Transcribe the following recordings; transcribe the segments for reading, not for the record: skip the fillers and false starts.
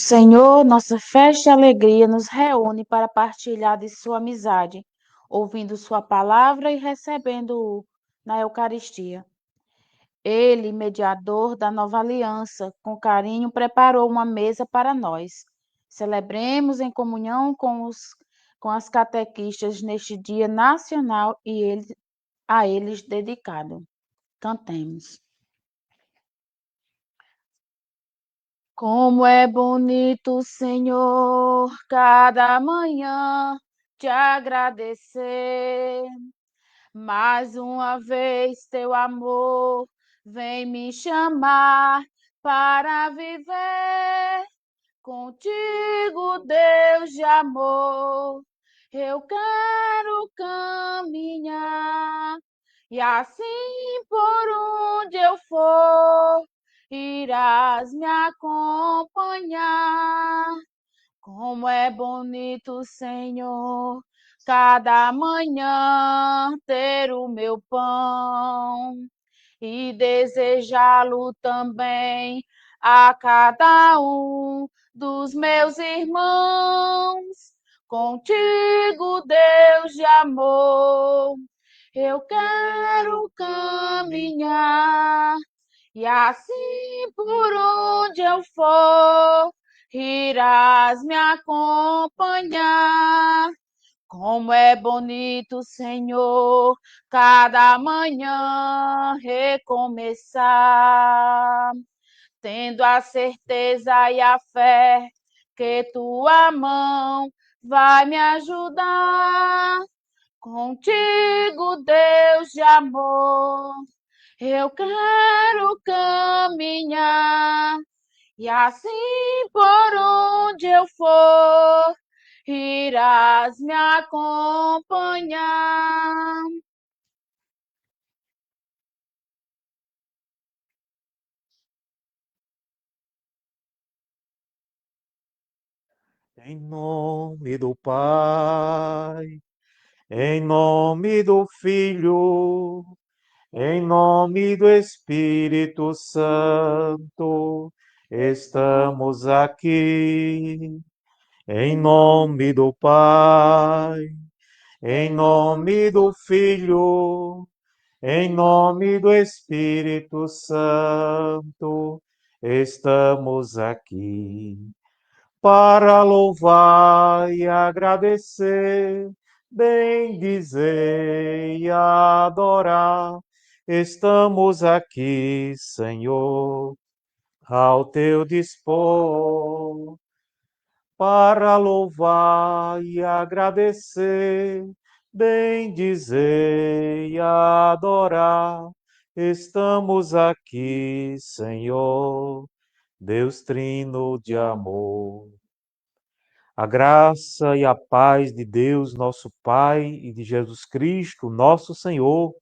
Senhor, nossa festa e alegria nos reúne para partilhar de sua amizade, ouvindo sua palavra e recebendo-o na Eucaristia. Ele, mediador da nova aliança, com carinho preparou uma mesa para nós. Celebremos em comunhão com as catequistas neste dia nacional a eles dedicado. Cantemos. Como é bonito, Senhor, cada manhã te agradecer. Mais uma vez teu amor vem me chamar para viver contigo, Deus de amor. Eu quero caminhar e assim por onde eu for, irás me acompanhar. Como é bonito, Senhor, cada manhã ter o meu pão e desejá-lo também a cada um dos meus irmãos. Contigo, Deus de amor, eu quero caminhar e assim por onde eu for, irás me acompanhar. Como é bonito, Senhor, cada manhã recomeçar, tendo a certeza e a fé que tua mão vai me ajudar. Contigo, Deus de amor, eu quero caminhar e assim por onde eu for, irás me acompanhar. Em nome do Pai, em nome do Filho, em nome do Espírito Santo, estamos aqui. Em nome do Pai, em nome do Filho, em nome do Espírito Santo, estamos aqui para louvar e agradecer, bendizer e adorar. Estamos aqui, Senhor, ao teu dispor, para louvar e agradecer, bendizer e adorar. Estamos aqui, Senhor, Deus Trino de amor. A graça e a paz de Deus, nosso Pai, e de Jesus Cristo, nosso Senhor,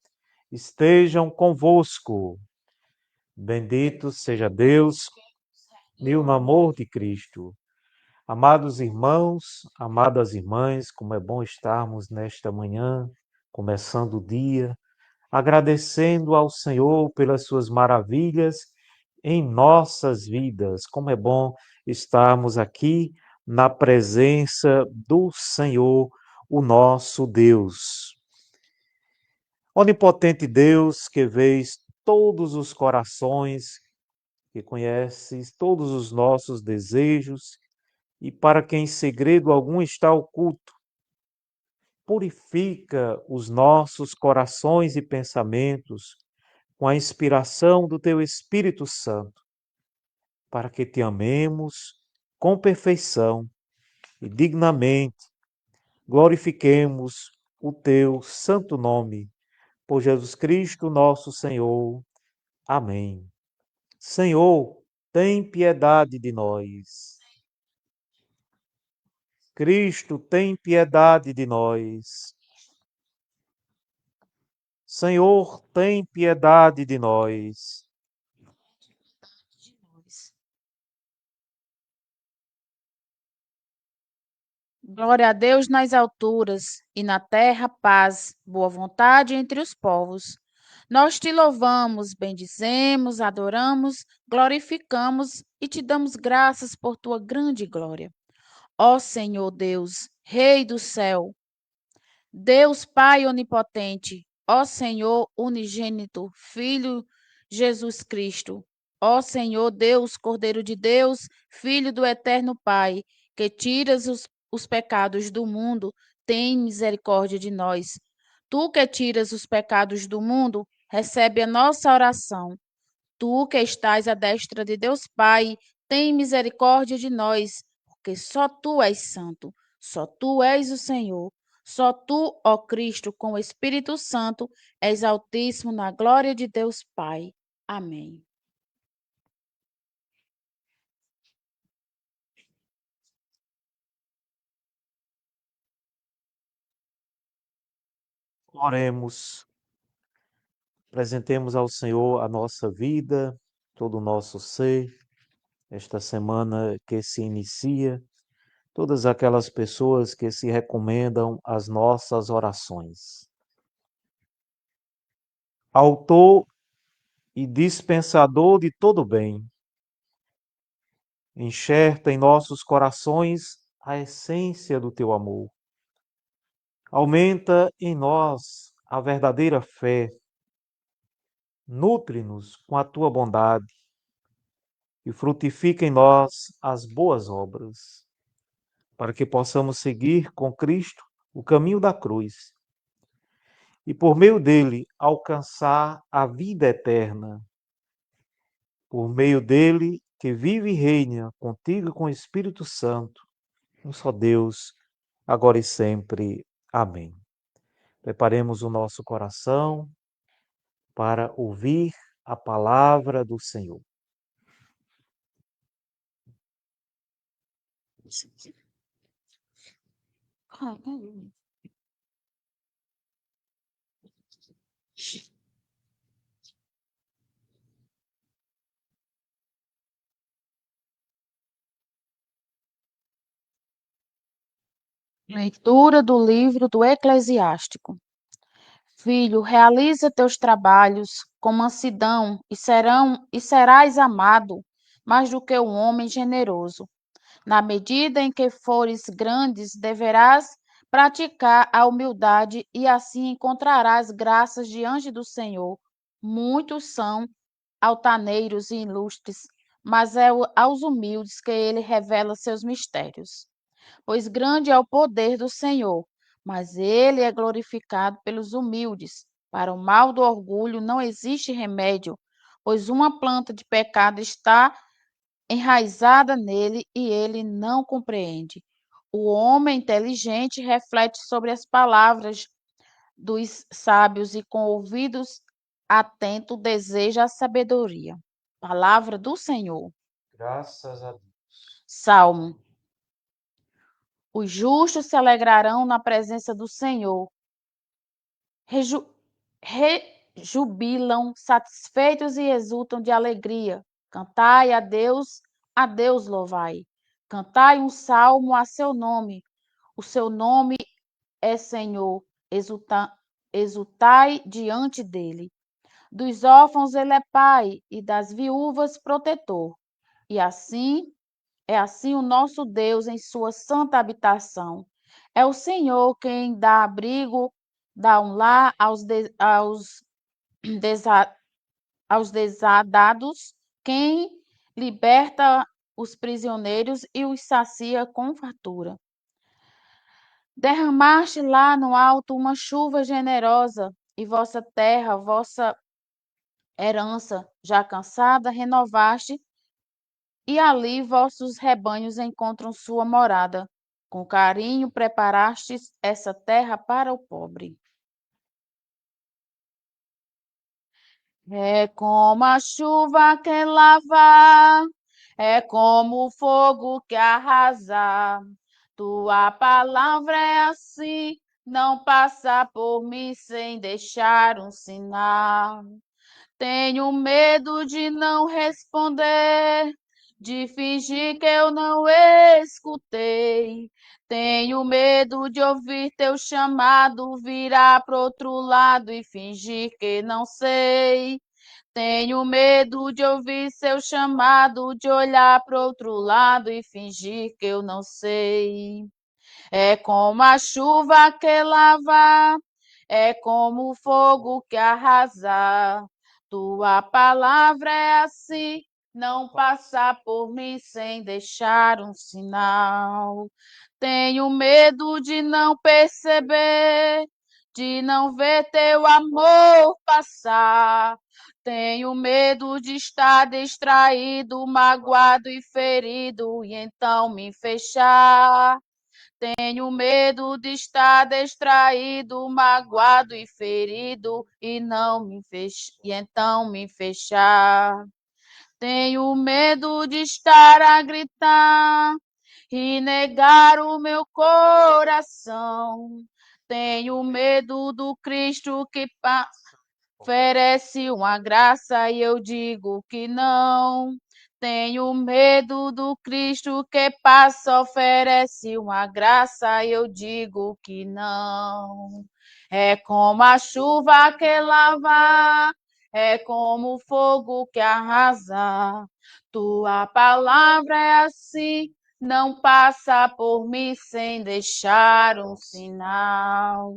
estejam convosco. Bendito seja Deus e o amor de Cristo. Amados irmãos, amadas irmãs, como é bom estarmos nesta manhã, começando o dia, agradecendo ao Senhor pelas suas maravilhas em nossas vidas. Como é bom estarmos aqui na presença do Senhor, o nosso Deus. Onipotente Deus, que vês todos os corações, que conheces todos os nossos desejos, e para quem em segredo algum está oculto, purifica os nossos corações e pensamentos com a inspiração do teu Espírito Santo, para que te amemos com perfeição e dignamente glorifiquemos o teu santo nome, por Jesus Cristo, nosso Senhor. Amém. Senhor, tem piedade de nós. Cristo, tem piedade de nós. Senhor, tem piedade de nós. Glória a Deus nas alturas e na terra paz, boa vontade entre os povos. Nós te louvamos, bendizemos, adoramos, glorificamos e te damos graças por tua grande glória. Ó Senhor Deus, Rei do céu, Deus Pai onipotente, ó Senhor unigênito, Filho Jesus Cristo, ó Senhor Deus, Cordeiro de Deus, Filho do eterno Pai, que tiras os pecados do mundo, tem misericórdia de nós. Tu que tiras os pecados do mundo, recebe a nossa oração. Tu que estás à destra de Deus Pai, tem misericórdia de nós, porque só tu és santo, só tu és o Senhor, só tu, ó Cristo, com o Espírito Santo, és altíssimo na glória de Deus Pai. Amém. Oremos, apresentemos ao Senhor a nossa vida, todo o nosso ser, esta semana que se inicia, todas aquelas pessoas que se recomendam às nossas orações. Autor e dispensador de todo bem, enxerta em nossos corações a essência do teu amor. Aumenta em nós a verdadeira fé, nutre-nos com a tua bondade e frutifica em nós as boas obras, para que possamos seguir com Cristo o caminho da cruz e, por meio dele, alcançar a vida eterna. Por meio dele, que vive e reina contigo e com o Espírito Santo, um só Deus, agora e sempre. Amém. Preparemos o nosso coração para ouvir a palavra do Senhor. Leitura do livro do Eclesiástico. Filho, realiza teus trabalhos com mansidão e serás amado mais do que um homem generoso. Na medida em que fores grandes, deverás praticar a humildade e assim encontrarás graças diante do Senhor. Muitos são altaneiros e ilustres, mas é aos humildes que ele revela seus mistérios. Pois grande é o poder do Senhor, mas ele é glorificado pelos humildes. Para o mal do orgulho não existe remédio, pois uma planta de pecado está enraizada nele e ele não compreende. O homem inteligente reflete sobre as palavras dos sábios e com ouvidos atentos deseja a sabedoria. Palavra do Senhor. Graças a Deus. Salmo. Os justos se alegrarão na presença do Senhor. Rejubilam, satisfeitos e exultam de alegria. Cantai a Deus louvai. Cantai um salmo a seu nome. O seu nome é Senhor. Exultai diante dele. Dos órfãos ele é pai e das viúvas protetor. E assim é assim o nosso Deus em sua santa habitação. É o Senhor quem dá abrigo, dá um lar aos desadados, quem liberta os prisioneiros e os sacia com fartura. Derramaste lá no alto uma chuva generosa, e vossa terra, vossa herança, já cansada, renovaste, e ali vossos rebanhos encontram sua morada. Com carinho preparastes essa terra para o pobre. É como a chuva que lava, é como o fogo que arrasa. Tua palavra é assim, não passa por mim sem deixar um sinal. Tenho medo de não responder, de fingir que eu não escutei. Tenho medo de ouvir teu chamado, virar pro outro lado e fingir que não sei. Tenho medo de ouvir seu chamado, de olhar pro outro lado e fingir que eu não sei. É como a chuva que lava, é como o fogo que arrasa. Tua palavra é assim, não passa por mim sem deixar um sinal. Tenho medo de não perceber, de não ver teu amor passar. Tenho medo de estar distraído, magoado e ferido, e então me fechar. Tenho medo de estar distraído, magoado e ferido e então me fechar. Tenho medo de estar a gritar e negar o meu coração. Tenho medo do Cristo que oferece uma graça e eu digo que não. Tenho medo do Cristo que passa, oferece uma graça e eu digo que não. É como a chuva que lava, é como o fogo que arrasa. Tua palavra é assim, não passa por mim sem deixar um sinal.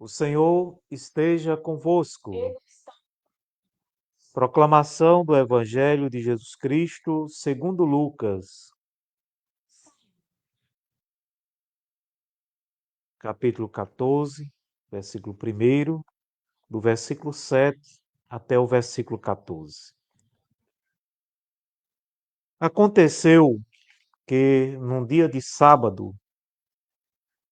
O Senhor esteja convosco. Ele está. Proclamação do Evangelho de Jesus Cristo, segundo Lucas, capítulo 14, versículo 1, do versículo 7 até o versículo 14. Aconteceu que, num dia de sábado,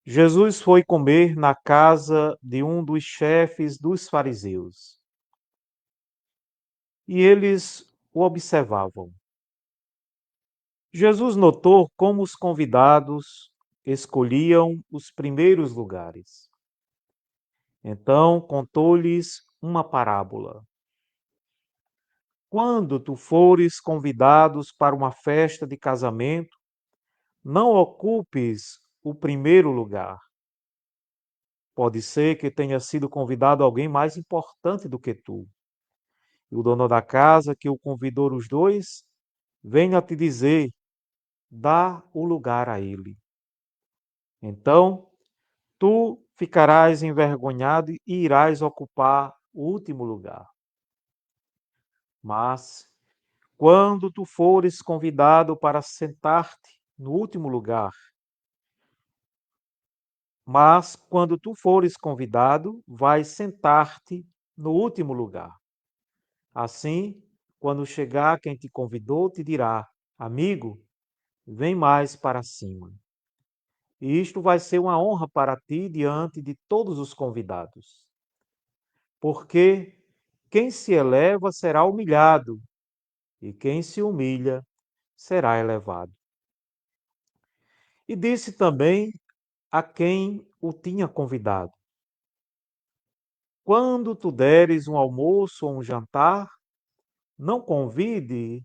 Jesus foi comer na casa de um dos chefes dos fariseus. E eles o observavam. Jesus notou como os convidados escolhiam os primeiros lugares. Então contou-lhes uma parábola. Quando tu fores convidados para uma festa de casamento, não ocupes o primeiro lugar. Pode ser que tenha sido convidado alguém mais importante do que tu. E o dono da casa, que o convidou os dois, venha te dizer: dá o lugar a ele. Então, tu ficarás envergonhado e irás ocupar o último lugar. Mas, quando tu fores convidado para sentar-te no último lugar, mas quando tu fores convidado, vais sentar-te no último lugar. Assim, quando chegar quem te convidou, te dirá: amigo, vem mais para cima. E isto vai ser uma honra para ti diante de todos os convidados. Porque quem se eleva será humilhado, e quem se humilha será elevado. E disse também a quem o tinha convidado: quando tu deres um almoço ou um jantar, não convide,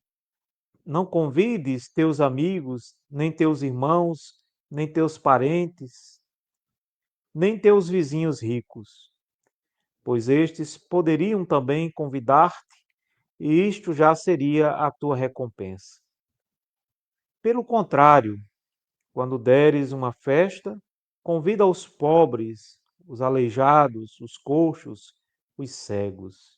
não convides teus amigos, nem teus irmãos, nem teus parentes, nem teus vizinhos ricos, pois estes poderiam também convidar-te, e isto já seria a tua recompensa. Pelo contrário, quando deres uma festa, convida os pobres, os aleijados, os coxos, os cegos.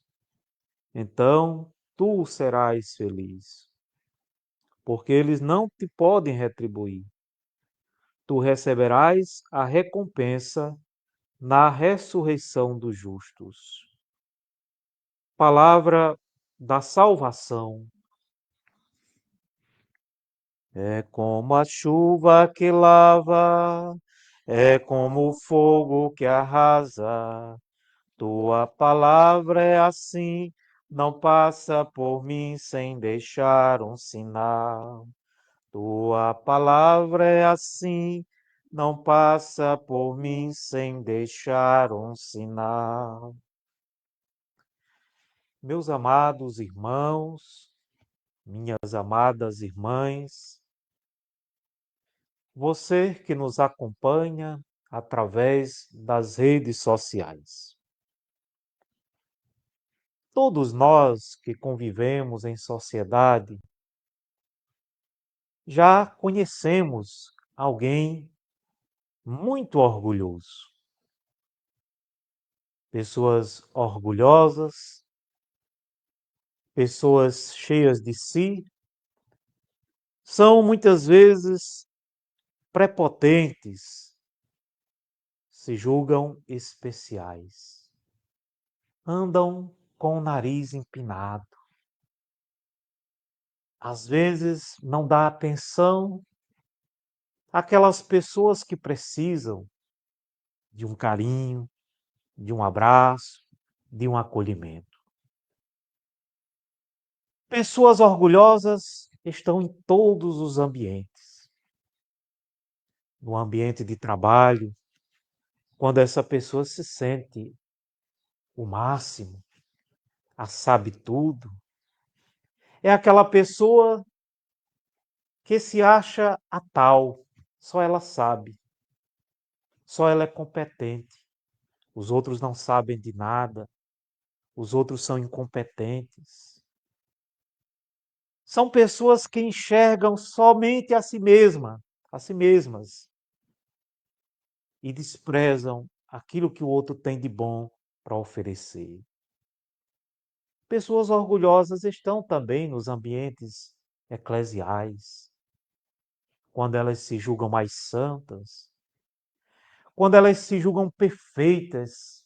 Então tu serás feliz, porque eles não te podem retribuir. Tu receberás a recompensa na ressurreição dos justos. Palavra da salvação. É como a chuva que lava, é como o fogo que arrasa. Tua palavra é assim, não passa por mim sem deixar um sinal. Tua palavra é assim, não passa por mim sem deixar um sinal. Meus amados irmãos, minhas amadas irmãs, você que nos acompanha através das redes sociais. Todos nós que convivemos em sociedade já conhecemos alguém muito orgulhoso. Pessoas orgulhosas, pessoas cheias de si, são muitas vezes prepotentes, se julgam especiais, andam com o nariz empinado, às vezes não dá atenção àquelas pessoas que precisam de um carinho, de um abraço, de um acolhimento. Pessoas orgulhosas estão em todos os ambientes. No ambiente de trabalho, quando essa pessoa se sente o máximo, a sabe tudo, é aquela pessoa que se acha a tal, só ela sabe, só ela é competente. Os outros não sabem de nada, os outros são incompetentes. São pessoas que enxergam somente a si mesmas, e desprezam aquilo que o outro tem de bom para oferecer. Pessoas orgulhosas estão também nos ambientes eclesiais, quando elas se julgam mais santas, quando elas se julgam perfeitas,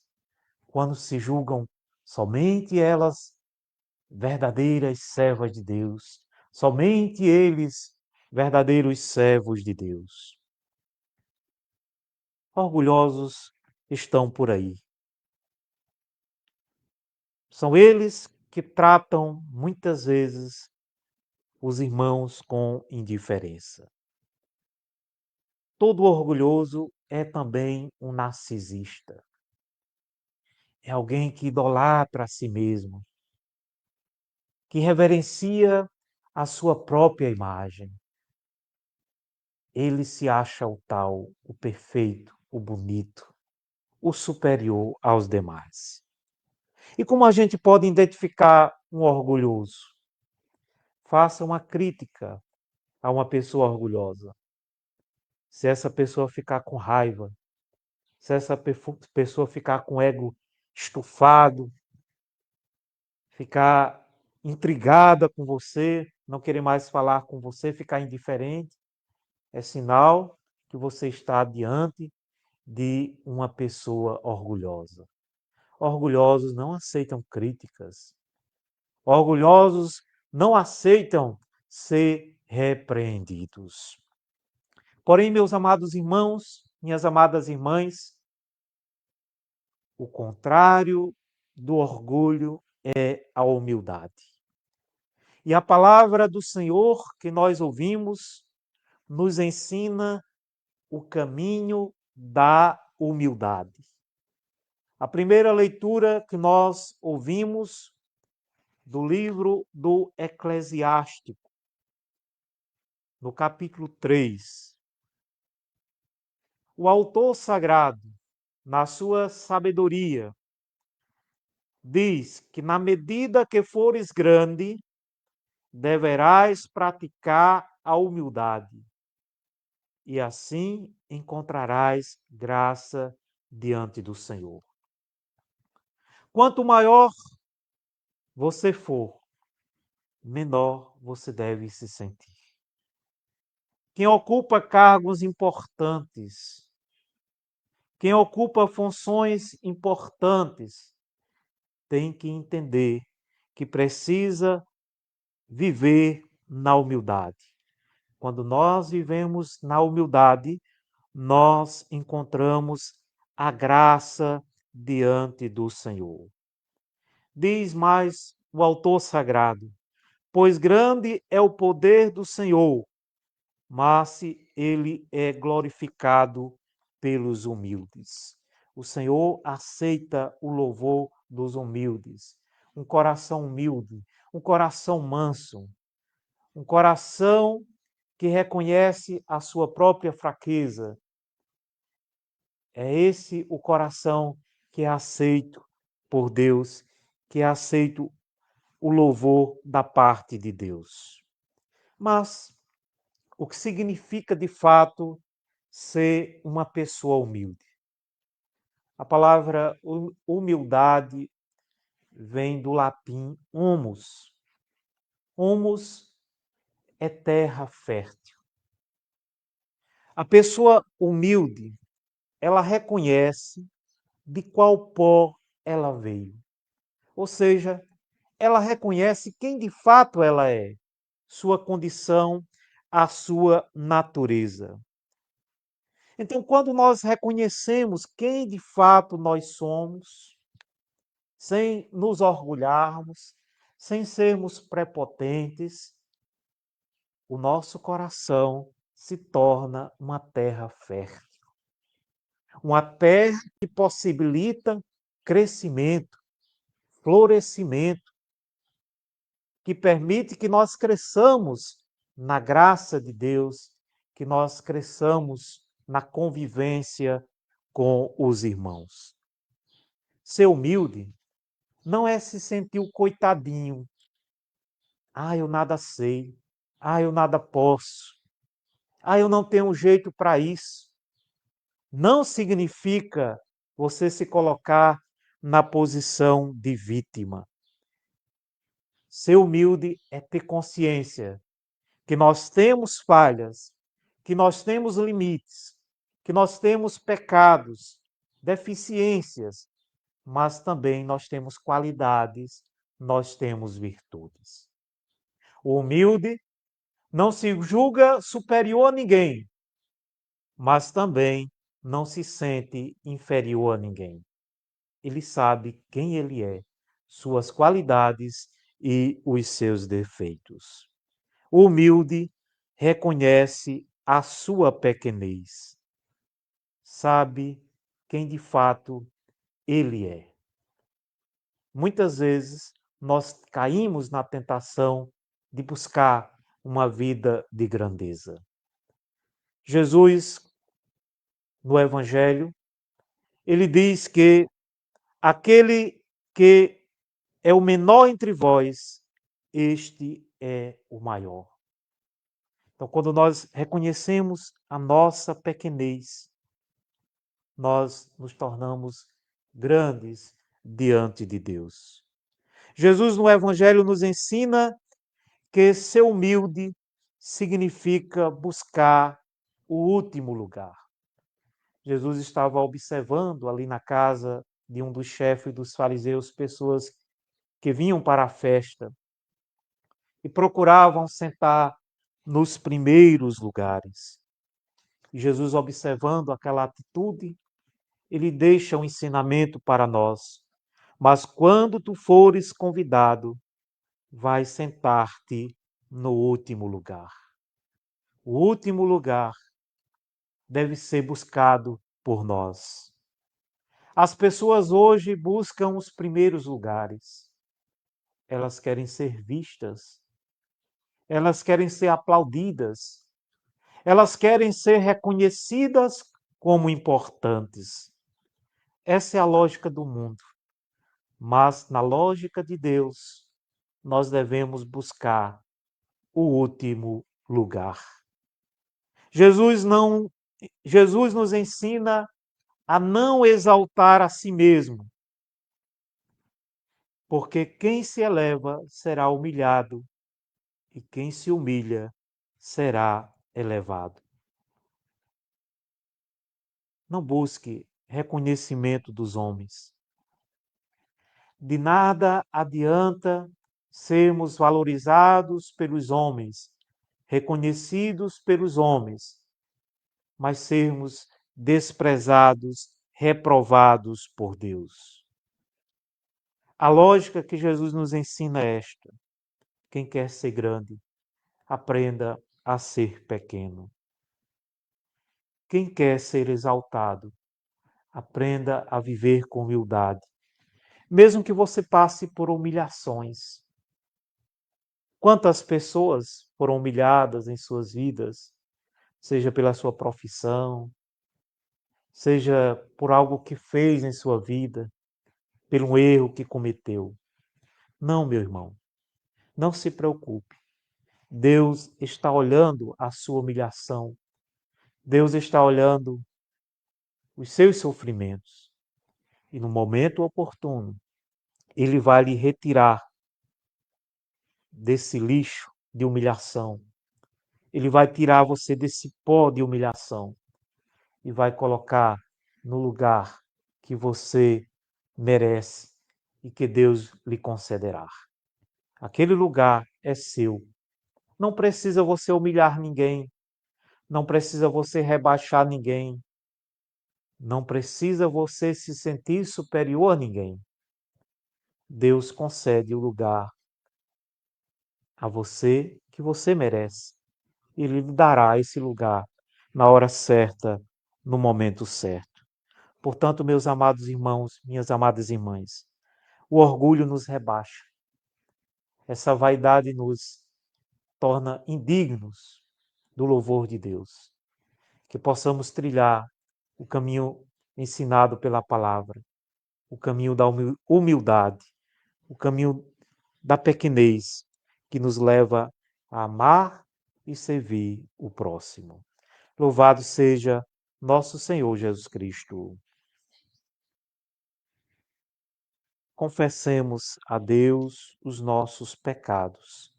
quando se julgam somente elas verdadeiras servas de Deus, somente eles verdadeiros servos de Deus. Orgulhosos estão por aí. São eles que tratam muitas vezes os irmãos com indiferença. Todo orgulhoso é também um narcisista. É alguém que idolatra a si mesmo, que reverencia a sua própria imagem. Ele se acha o tal, o perfeito, o bonito, o superior aos demais. E como a gente pode identificar um orgulhoso? Faça uma crítica a uma pessoa orgulhosa. Se essa pessoa ficar com raiva, se essa pessoa ficar com o ego estufado, ficar intrigada com você, não querer mais falar com você, ficar indiferente, é sinal que você está diante de uma pessoa orgulhosa. Orgulhosos não aceitam críticas. Orgulhosos não aceitam ser repreendidos. Porém, meus amados irmãos, minhas amadas irmãs, o contrário do orgulho é a humildade. E a palavra do Senhor que nós ouvimos nos ensina o caminho da humildade. A primeira leitura que nós ouvimos do livro do Eclesiástico, no capítulo 3. O autor sagrado, na sua sabedoria, diz que na medida que fores grande, deverás praticar a humildade, e assim encontrarás graça diante do Senhor. Quanto maior você for, menor você deve se sentir. Quem ocupa cargos importantes, quem ocupa funções importantes, tem que entender que precisa viver na humildade. Quando nós vivemos na humildade, nós encontramos a graça diante do Senhor. Diz mais o autor sagrado: pois grande é o poder do Senhor, mas ele é glorificado pelos humildes. O Senhor aceita o louvor dos humildes, um coração humilde, um coração manso, um coração que reconhece a sua própria fraqueza. É esse o coração que é aceito por Deus, que é aceito o louvor da parte de Deus. Mas o que significa de fato ser uma pessoa humilde? A palavra humildade vem do latim humus. Humus é terra fértil. A pessoa humilde, ela reconhece de qual pó ela veio. Ou seja, ela reconhece quem de fato ela é, sua condição, a sua natureza. Então, quando nós reconhecemos quem de fato nós somos, sem nos orgulharmos, sem sermos prepotentes, o nosso coração se torna uma terra fértil. Uma terra que possibilita crescimento, florescimento, que permite que nós cresçamos na graça de Deus, que nós cresçamos na convivência com os irmãos. Ser humilde não é se sentir o coitadinho. Ah, eu nada sei. Ah, eu nada posso. Ah, eu não tenho jeito para isso. Não significa você se colocar na posição de vítima. Ser humilde é ter consciência que nós temos falhas, que nós temos limites, que nós temos pecados, deficiências, mas também nós temos qualidades, nós temos virtudes. O humilde não se julga superior a ninguém, mas também não se sente inferior a ninguém. Ele sabe quem ele é, suas qualidades e os seus defeitos. O humilde reconhece a sua pequenez, sabe quem de fato ele é. Muitas vezes nós caímos na tentação de buscar uma vida de grandeza. Jesus, no Evangelho, ele diz que aquele que é o menor entre vós, este é o maior. Então, quando nós reconhecemos a nossa pequenez, nós nos tornamos grandes diante de Deus. Jesus no Evangelho nos ensina que ser humilde significa buscar o último lugar. Jesus estava observando ali na casa de um dos chefes dos fariseus pessoas que vinham para a festa e procuravam sentar nos primeiros lugares. E Jesus, observando aquela atitude, ele deixa um ensinamento para nós. Mas quando tu fores convidado, vai sentar-te no último lugar. O último lugar deve ser buscado por nós. As pessoas hoje buscam os primeiros lugares. Elas querem ser vistas, elas querem ser aplaudidas, elas querem ser reconhecidas como importantes. Essa é a lógica do mundo. Mas na lógica de Deus, nós devemos buscar o último lugar. Jesus não Jesus nos ensina a não exaltar a si mesmo, porque quem se eleva será humilhado e quem se humilha será elevado. Não busque reconhecimento dos homens. De nada adianta sermos valorizados pelos homens, reconhecidos pelos homens, mas sermos desprezados, reprovados por Deus. A lógica que Jesus nos ensina é esta: quem quer ser grande, aprenda a ser pequeno. Quem quer ser exaltado, aprenda a viver com humildade, mesmo que você passe por humilhações. Quantas pessoas foram humilhadas em suas vidas, seja pela sua profissão, seja por algo que fez em sua vida, por um erro que cometeu. Não, meu irmão, não se preocupe. Deus está olhando a sua humilhação. Deus está olhando os seus sofrimentos. E no momento oportuno, Ele vai lhe retirar desse lixo de humilhação. Ele vai tirar você desse pó de humilhação e vai colocar no lugar que você merece e que Deus lhe concederá. Aquele lugar é seu. Não precisa você humilhar ninguém, não precisa você rebaixar ninguém, não precisa você se sentir superior a ninguém. Deus concede o lugar a você que você merece. Ele lhe dará esse lugar na hora certa, no momento certo. Portanto, meus amados irmãos, minhas amadas irmãs, o orgulho nos rebaixa. Essa vaidade nos torna indignos do louvor de Deus. Que possamos trilhar o caminho ensinado pela palavra, o caminho da humildade, o caminho da pequenez, que nos leva a amar e servir o próximo. Louvado seja nosso Senhor Jesus Cristo. Confessemos a Deus os nossos pecados.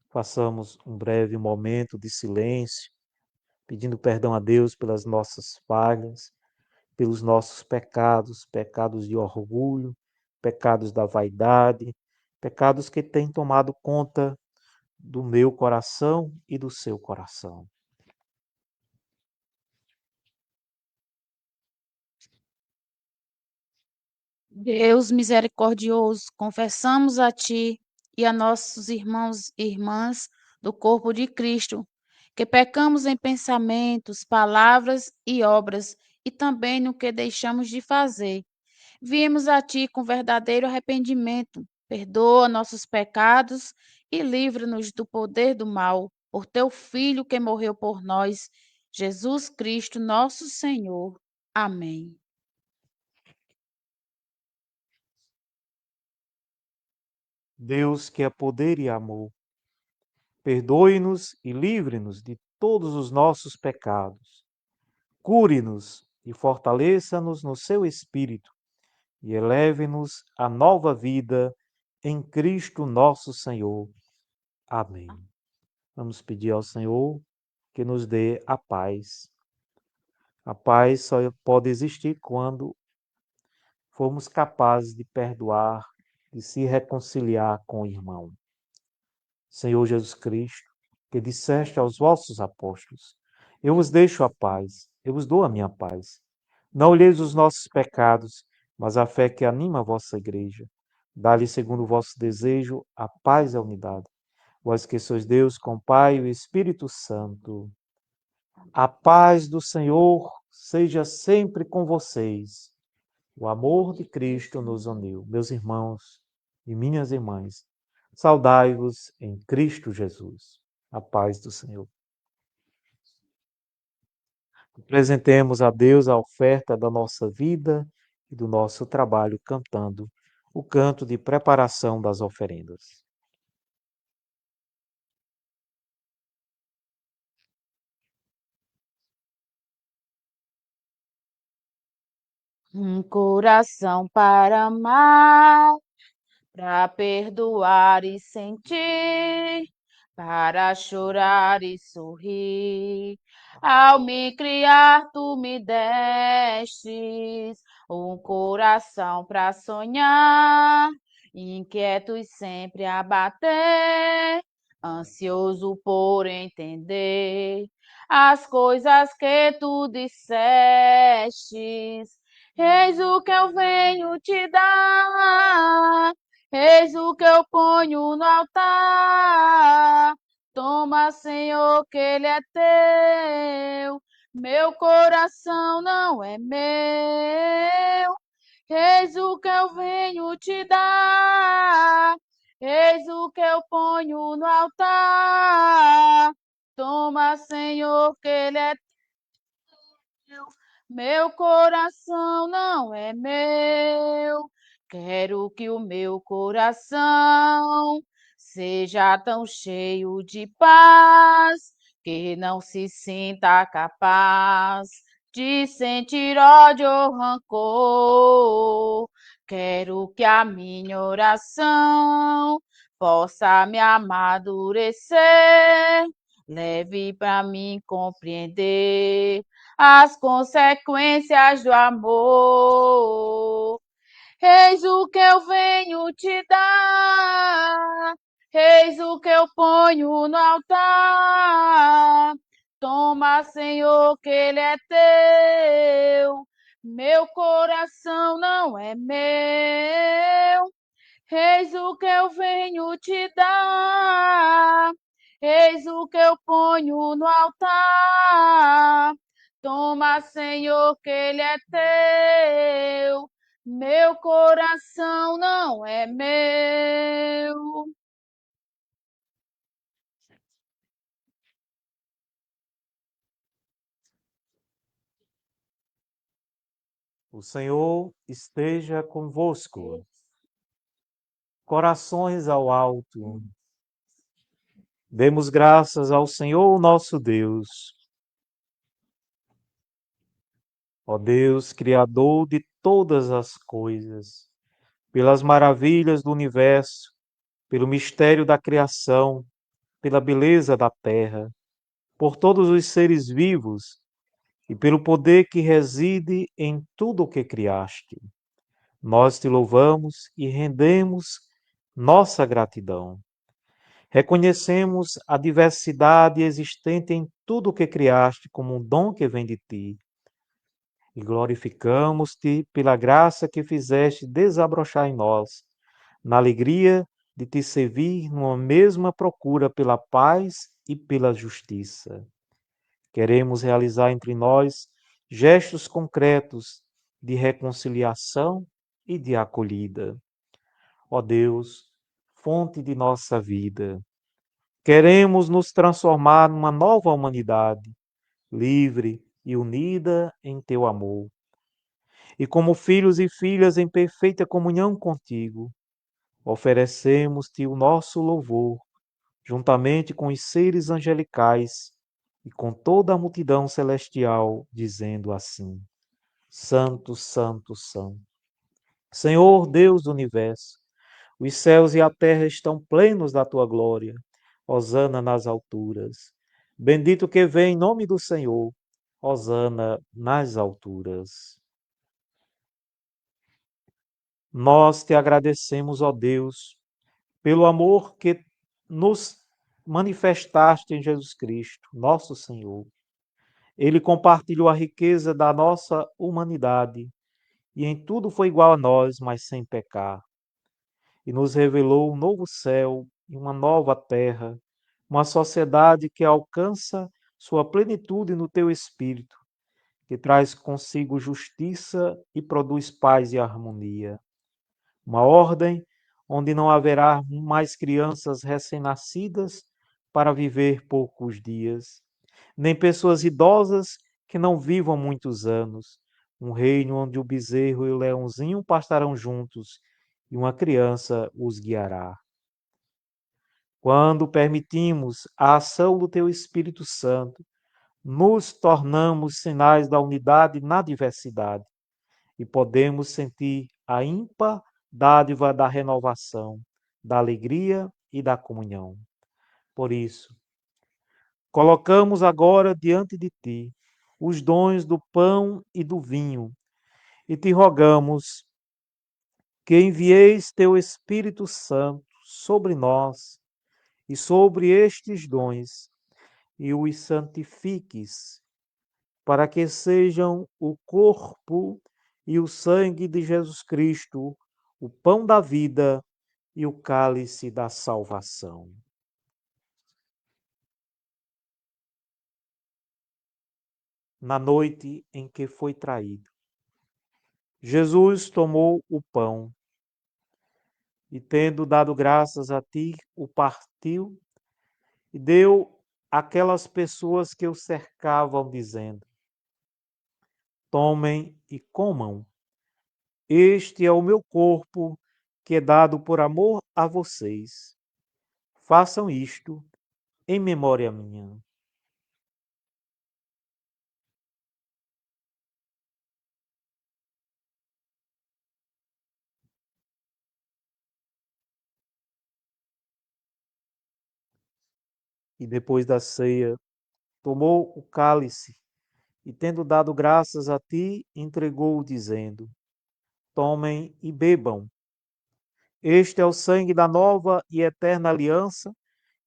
Façamos um breve momento de silêncio, pedindo perdão a Deus pelas nossas falhas, pelos nossos pecados, pecados de orgulho, pecados da vaidade, pecados que têm tomado conta do meu coração e do seu coração. Deus misericordioso, confessamos a Ti e a nossos irmãos e irmãs do corpo de Cristo, que pecamos em pensamentos, palavras e obras, e também no que deixamos de fazer. Viemos a Ti com verdadeiro arrependimento. Perdoa nossos pecados e livra-nos do poder do mal, por Teu Filho que morreu por nós, Jesus Cristo, nosso Senhor. Amém. Deus que é poder e amor, perdoe-nos e livre-nos de todos os nossos pecados. Cure-nos e fortaleça-nos no seu espírito e eleve-nos a nova vida em Cristo nosso Senhor. Amém. Vamos pedir ao Senhor que nos dê a paz. A paz só pode existir quando formos capazes de perdoar, de se reconciliar com o irmão. Senhor Jesus Cristo, que disseste aos vossos apóstolos: Eu vos deixo a paz, eu vos dou a minha paz. Não olheis os nossos pecados, mas a fé que anima a vossa igreja. Dá-lhe, segundo o vosso desejo, a paz e a unidade. Vós que sois Deus, com o Pai e o Espírito Santo. A paz do Senhor seja sempre com vocês. O amor de Cristo nos uniu. Meus irmãos e minhas irmãs, saudai-vos em Cristo Jesus. A paz do Senhor. Apresentemos a Deus a oferta da nossa vida e do nosso trabalho cantando o canto de preparação das oferendas. Um coração para amar, para perdoar e sentir, para chorar e sorrir. Ao me criar, tu me destes um coração para sonhar, inquieto e sempre a bater, ansioso por entender as coisas que tu dissestes. Eis o que eu venho te dar, eis o que eu ponho no altar, Toma, Senhor, que ele é teu. Meu coração não é meu. Eis o que eu venho te dar. Eis o que eu ponho no altar. Toma, Senhor, que ele é teu. Meu coração não é meu. Quero que o meu coração seja tão cheio de paz que não se sinta capaz de sentir ódio ou rancor. Quero que a minha oração possa me amadurecer, leve para mim compreender as consequências do amor. Eis o que eu venho te dar, eis o que eu ponho no altar. Toma, Senhor, que ele é teu. Meu coração não é meu. Eis o que eu venho te dar, eis o que eu ponho no altar. Toma, Senhor, que ele é teu. Meu coração não é meu. O Senhor esteja convosco. Corações ao alto. Demos graças ao Senhor nosso Deus. Ó Deus, Criador de todas as coisas, pelas maravilhas do universo, pelo mistério da criação, pela beleza da terra, por todos os seres vivos e pelo poder que reside em tudo o que criaste. Nós te louvamos e rendemos nossa gratidão. Reconhecemos a diversidade existente em tudo o que criaste como um dom que vem de ti. E glorificamos-te pela graça que fizeste desabrochar em nós, na alegria de te servir numa mesma procura pela paz e pela justiça. Queremos realizar entre nós gestos concretos de reconciliação e de acolhida. Ó Deus, fonte de nossa vida, queremos nos transformar numa nova humanidade, livre e unida em teu amor. E como filhos e filhas em perfeita comunhão contigo, oferecemos-te o nosso louvor, juntamente com os seres angelicais e com toda a multidão celestial, dizendo assim: Santo, Santo, Santo. Senhor Deus do universo, os céus e a terra estão plenos da tua glória. Hosana nas alturas. Bendito que vem em nome do Senhor. Hosana nas alturas. Nós te agradecemos, ó Deus, pelo amor que nos manifestaste em Jesus Cristo, nosso Senhor. Ele compartilhou a riqueza da nossa humanidade e em tudo foi igual a nós, mas sem pecar. E nos revelou um novo céu e uma nova terra, uma sociedade que alcança sua plenitude no teu espírito, que traz consigo justiça e produz paz e harmonia. Uma ordem onde não haverá mais crianças recém-nascidas para viver poucos dias, nem pessoas idosas que não vivam muitos anos. Um reino onde o bezerro e o leãozinho pastarão juntos e uma criança os guiará. Quando permitimos a ação do Teu Espírito Santo, nos tornamos sinais da unidade na diversidade e podemos sentir a ímpar dádiva da renovação, da alegria e da comunhão. Por isso, colocamos agora diante de Ti os dons do pão e do vinho e te rogamos que envieis Teu Espírito Santo sobre nós e sobre estes dons e os santifiques, para que sejam o corpo e o sangue de Jesus Cristo, o pão da vida e o cálice da salvação. na noite em que foi traído. Jesus tomou o pão e, tendo dado graças a ti, o partiu e deu àquelas pessoas que o cercavam, dizendo: Tomem e comam. Este é o meu corpo, que é dado por amor a vocês. Façam isto em memória minha. E depois da ceia, tomou o cálice e, tendo dado graças a ti, entregou-o, dizendo: Tomem e bebam. Este é o sangue da nova e eterna aliança,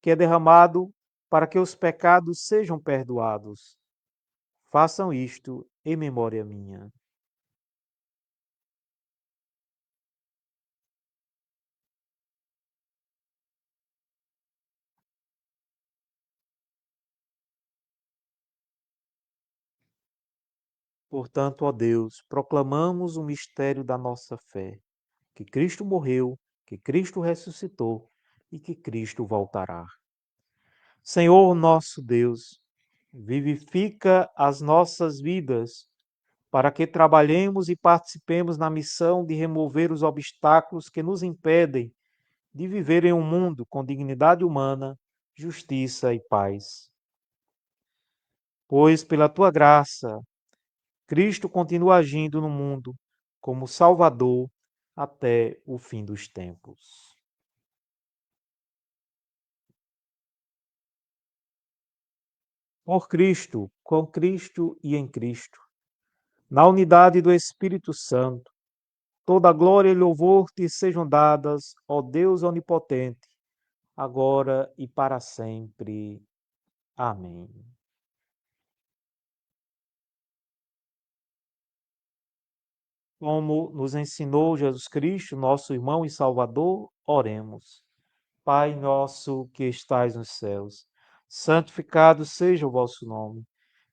que é derramado para que os pecados sejam perdoados. Façam isto em memória minha. Portanto, ó Deus, proclamamos o mistério da nossa fé, que Cristo morreu, que Cristo ressuscitou e que Cristo voltará. Senhor nosso Deus, vivifica as nossas vidas para que trabalhemos e participemos na missão de remover os obstáculos que nos impedem de viver em um mundo com dignidade humana, justiça e paz. Pois, pela tua graça, Cristo continua agindo no mundo como Salvador até o fim dos tempos. Por Cristo, com Cristo e em Cristo, na unidade do Espírito Santo, toda glória e louvor te sejam dadas, ó Deus onipotente, agora e para sempre. Amém. Como nos ensinou Jesus Cristo, nosso irmão e Salvador, oremos. Pai nosso que estais nos céus, santificado seja o vosso nome.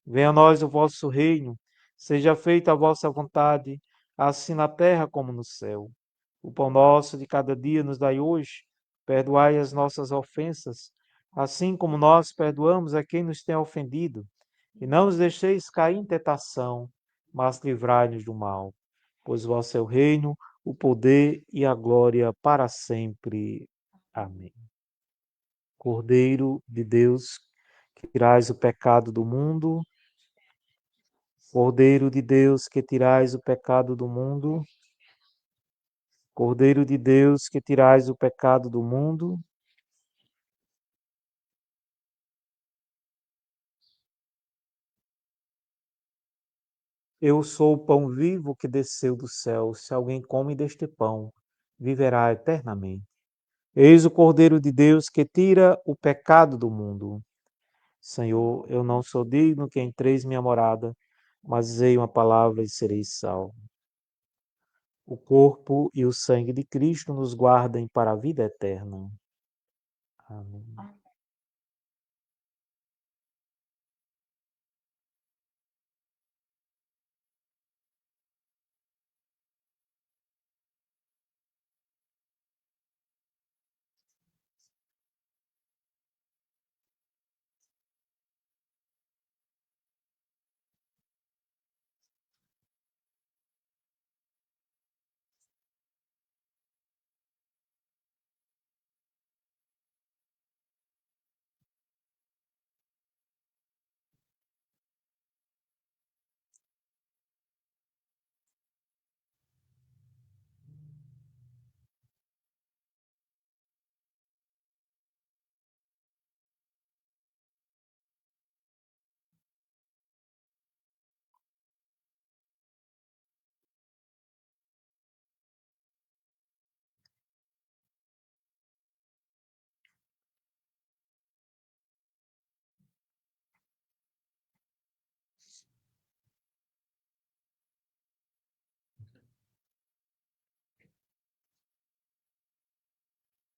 Venha a nós o vosso reino, seja feita a vossa vontade, assim na terra como no céu. O pão nosso de cada dia nos dai hoje, perdoai as nossas ofensas, assim como nós perdoamos a quem nos tem ofendido. E não nos deixeis cair em tentação, mas livrai-nos do mal. Pois vosso é o reino, o poder e a glória para sempre. Amém. Cordeiro de Deus, que tirais o pecado do mundo, Cordeiro de Deus, que tirais o pecado do mundo, Cordeiro de Deus, que tirais o pecado do mundo, eu sou o pão vivo que desceu do céu. Se alguém come deste pão, viverá eternamente. Eis o Cordeiro de Deus que tira o pecado do mundo. Senhor, eu não sou digno que entreis minha morada, mas dizei uma palavra e serei salvo. O corpo e o sangue de Cristo nos guardem para a vida eterna. Amém.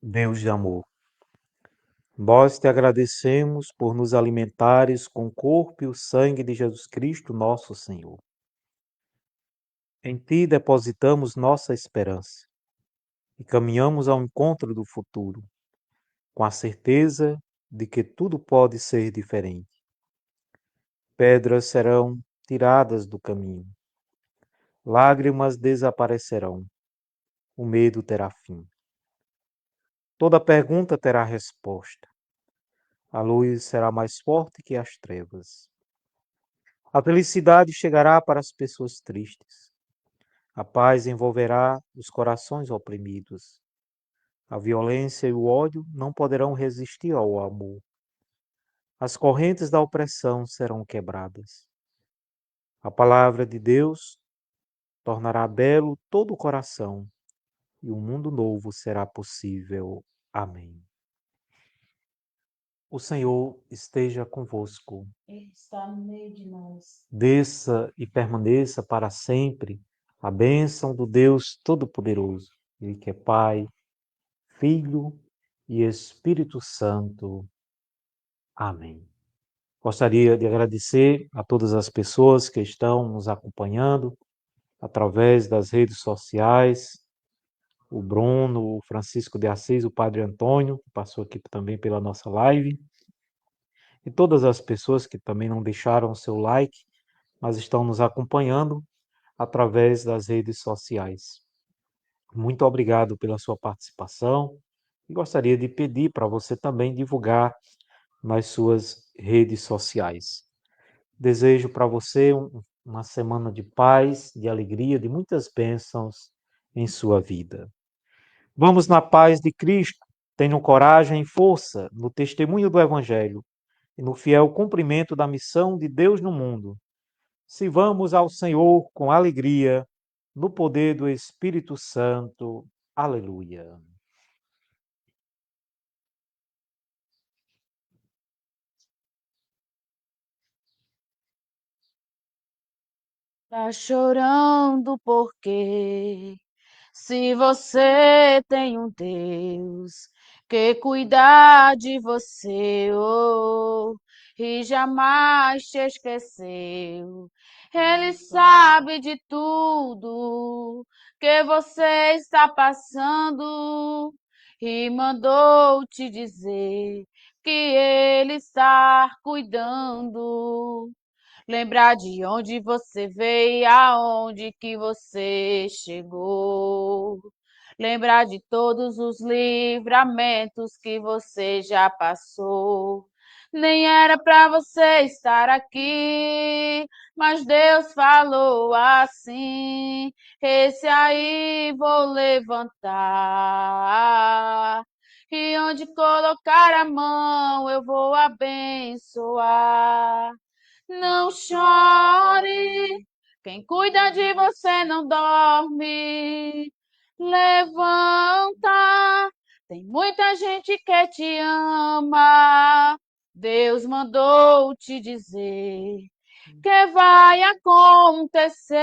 Deus de amor, Nós te agradecemos por nos alimentares com o corpo e o sangue de Jesus Cristo, nosso Senhor. Em ti depositamos nossa esperança e caminhamos ao encontro do futuro, com a certeza de que tudo pode ser diferente. Pedras serão tiradas do caminho, lágrimas desaparecerão, o medo terá fim. Toda pergunta terá resposta. A luz será mais forte que as trevas. A felicidade chegará para as pessoas tristes. A paz envolverá os corações oprimidos. A violência e o ódio não poderão resistir ao amor. As correntes da opressão serão quebradas. A palavra de Deus tornará belo todo o coração e um mundo novo será possível. Amém. O Senhor esteja convosco. Ele está no meio de nós. Desça e permaneça para sempre a bênção do Deus Todo-Poderoso, Ele que é Pai, Filho e Espírito Santo. Amém. Gostaria de agradecer a todas as pessoas que estão nos acompanhando através das redes sociais, o Bruno, o Francisco de Assis, o Padre Antônio, que passou aqui também pela nossa live, e todas as pessoas que também não deixaram o seu like, mas estão nos acompanhando através das redes sociais. Muito obrigado pela sua participação e gostaria de pedir para você também divulgar nas suas redes sociais. Desejo para você uma semana de paz, de alegria, de muitas bênçãos em sua vida. Vamos na paz de Cristo. Tenham coragem e força no testemunho do Evangelho e no fiel cumprimento da missão de Deus no mundo. Sirvamos ao Senhor com alegria, no poder do Espírito Santo. Aleluia. Tá chorando porque se você tem um Deus que cuida de você, oh, e jamais te esqueceu, Ele sabe de tudo que você está passando e mandou te dizer que Ele está cuidando. Lembrar de onde você veio, aonde que você chegou. Lembrar de todos os livramentos que você já passou. Nem era para você estar aqui, mas Deus falou assim: esse aí vou levantar. E onde colocar a mão, eu vou abençoar. Não chore, quem cuida de você não dorme. Levanta, tem muita gente que te ama. Deus mandou te dizer que vai acontecer.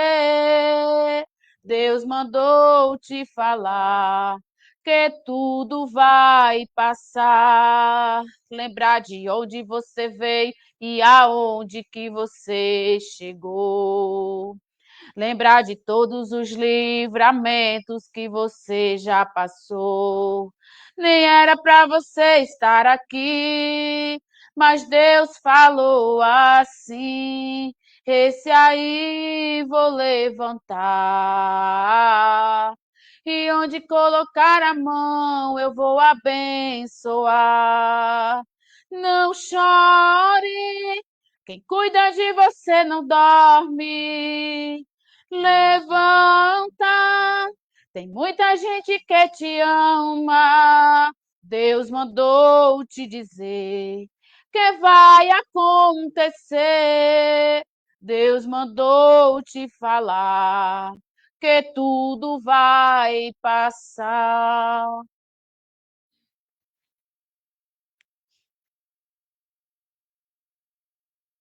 Deus mandou te falar que tudo vai passar. Lembrar de onde você veio e aonde que você chegou. Lembrar de todos os livramentos que você já passou. Nem era para você estar aqui, mas Deus falou assim: esse aí vou levantar. E onde colocar a mão, eu vou abençoar. Não chore, quem cuida de você não dorme. Levanta, tem muita gente que te ama. Deus mandou te dizer que vai acontecer. Deus mandou te falar que tudo vai passar.